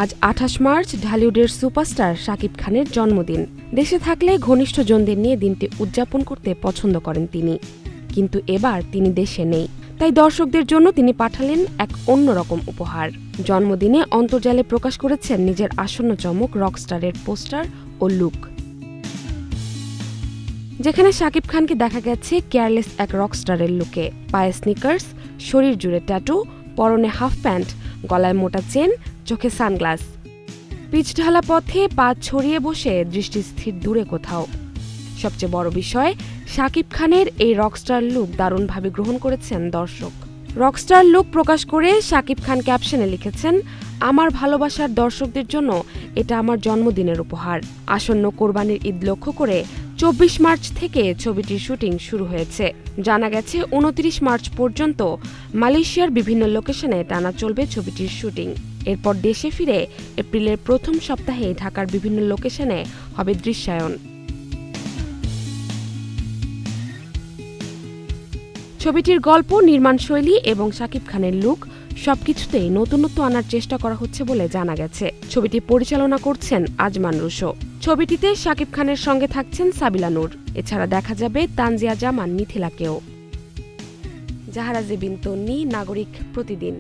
আজ ২৮ March ঢালিউডের superstar Shakib খানের জন্মদিন। দেশে থাকলে ঘনিষ্ঠজনদের নিয়ে দিনটি উদযাপন করতে পছন্দ করেন তিনি, কিন্তু এবার তিনি দেশে নেই। তাই দর্শকদের জন্য তিনি পাঠালেন এক অন্যরকম উপহার। জন্মদিনে অন্তর্জালে প্রকাশ করেছেন নিজের আসন্ন চমক রকস্টারের পোস্টার ও লুক, যেখানে শাকিব খানকে দেখা গেছে কেয়ারলেস এক রকস্টারের লুকে। পায়ে স্নিকার্স, শরীর জুড়ে ট্যাটু, পরনে হাফ প্যান্ট, গলায় মোটা চেন, চোখে সানগ্লাস। পিচঢালা পথে পা ছড়িয়ে বসে দৃষ্টি স্থির দূরে কোথাও। সবচেয়ে বড় বিষয়, শাকিব খানের এই রকস্টার লুক দারুণভাবে গ্রহণ করেছেন দর্শক। রকস্টার লুক প্রকাশ করে শাকিব খান ক্যাপশনে লিখেছেন, আমার ভালোবাসার দর্শকদের জন্য এটা আমার জন্মদিনের উপহার। আসন্ন কোরবানির ঈদ লক্ষ্য করে ২৪ মার্চ থেকে ছবিটির শুটিং শুরু হয়েছে। জানা গেছে ২৯ মার্চ পর্যন্ত মালয়েশিয়ার বিভিন্ন লোকেশনে টানা চলবে ছবিটির শুটিং। এরপর দেশে ফিরে এপ্রিলের প্রথম সপ্তাহে ঢাকার বিভিন্ন লোকেশনে হবে দৃশ্যায়ন। ছবিটির গল্প, নির্মাণশৈলী এবং শাকিব খানের লুক সবকিছুতেই নতুনত্ব আনার চেষ্টা করা হচ্ছে বলে জানা গেছে। ছবিটি পরিচালনা করছেন আজমান রুশো। ছবিটিতে শাকিব খানের সঙ্গে থাকছেন সাবিলা নূর। এছাড়া দেখা যাবে তানজিয়া জামান মিথিলাকেও। জাহারা জেবিন তন্নি, নাগরিক প্রতিদিন।